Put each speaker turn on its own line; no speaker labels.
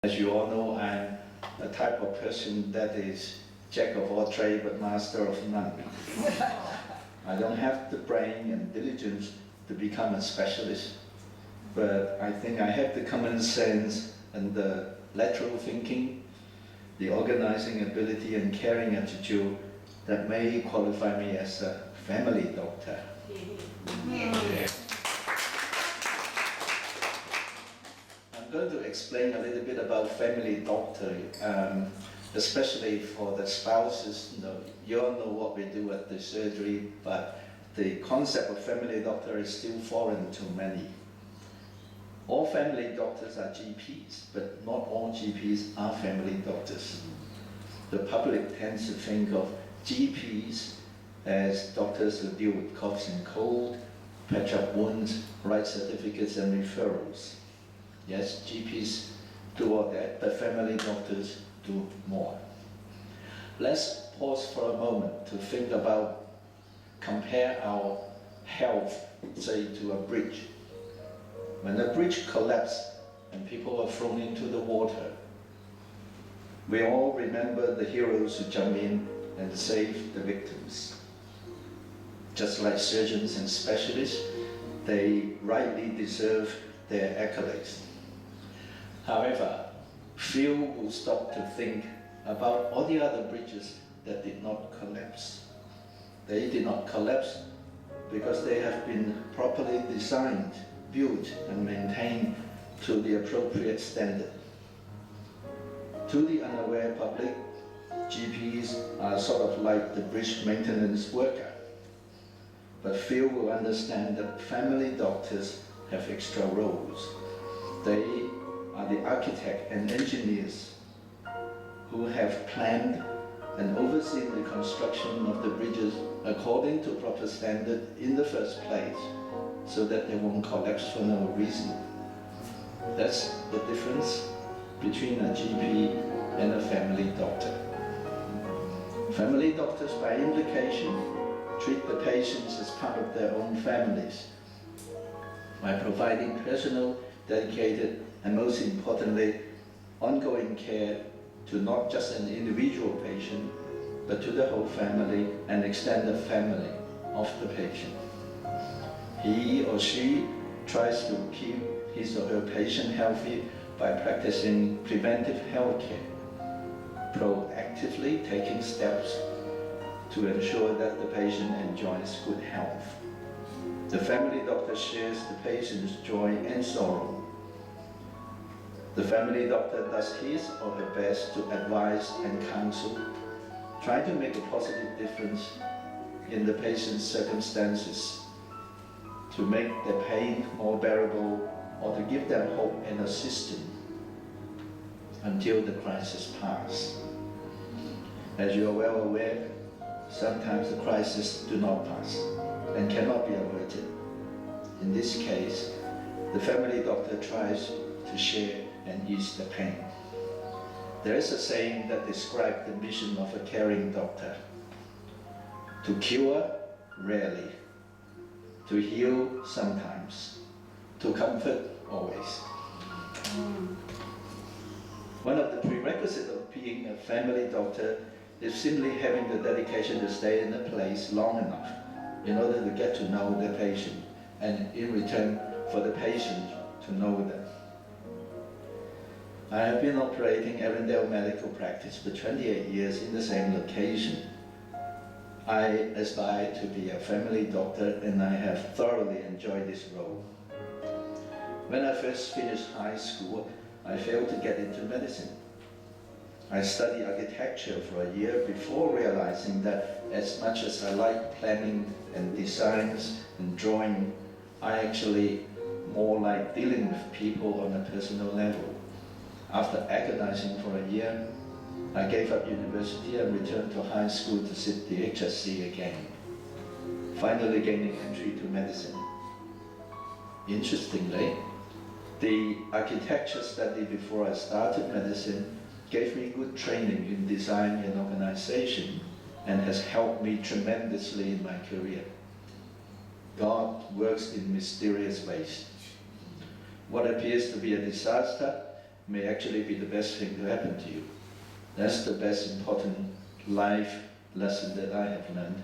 As you all know, I'm a type of person that is jack of all trades but master of none. I don't have the brain and diligence to become a specialist, but I think I have the common sense and the lateral thinking, the organizing ability and caring attitude that may qualify me as a family doctor. I'm going to explain a little bit about family doctor, especially for the spouses. You all know what we do at the surgery, but the concept of family doctor is still foreign to many. All family doctors are GPs, but not all GPs are family doctors. The public tends to think of GPs as doctors who deal with coughs and cold, patch up wounds, write certificates and referrals. Yes, GPs do all that, but family doctors do more. Let's pause for a moment to think about, compare our health, say, to a bridge. When a bridge collapsed and people are thrown into the water, we all remember the heroes who jump in and save the victims. Just like surgeons and specialists, they rightly deserve their accolades. However, few will stop to think about all the other bridges that did not collapse. They did not collapse because they have been properly designed, built and maintained to the appropriate standard. To the unaware public, GPs are sort of like the bridge maintenance worker. But few will understand that family doctors have extra roles. They are the architect and engineers who have planned and overseen the construction of the bridges according to proper standard in the first place, so that they won't collapse for no reason. That's the difference between a GP and a family doctor. Family doctors, by implication, treat the patients as part of their own families by providing personal, dedicated, and most importantly, ongoing care to not just an individual patient, but to the whole family and extended family of the patient. He or she tries to keep his or her patient healthy by practicing preventive health care, proactively taking steps to ensure that the patient enjoys good health. The family doctor shares the patient's joy and sorrow. The family doctor does his or her best to advise and counsel, try to make a positive difference in the patient's circumstances, to make their pain more bearable or to give them hope and assistance until the crisis passes. As you are well aware, sometimes the crises do not pass and cannot be averted. In this case, the family doctor tries to share and ease the pain. There is a saying that describes the mission of a caring doctor: to cure, rarely; to heal, sometimes; to comfort, always. One of the prerequisites of being a family doctor is simply having the dedication to stay in a place long enough in order to get to know the patient, and in return for the patient to know them. I have been operating Arundel Medical Practice for 28 years in the same location. I aspire to be a family doctor, and I have thoroughly enjoyed this role. When I first finished high school, I failed to get into medicine. I studied architecture for a year before realizing that as much as I like planning and designs and drawing, I actually more like dealing with people on a personal level. After agonizing for a year, I gave up university and returned to high school to sit the HSC again, finally gaining entry to medicine. Interestingly, the architecture study before I started medicine gave me good training in design and organization and has helped me tremendously in my career. God works in mysterious ways. What appears to be a disaster may actually be the best thing to happen to you. That's the best important life lesson that I have learned.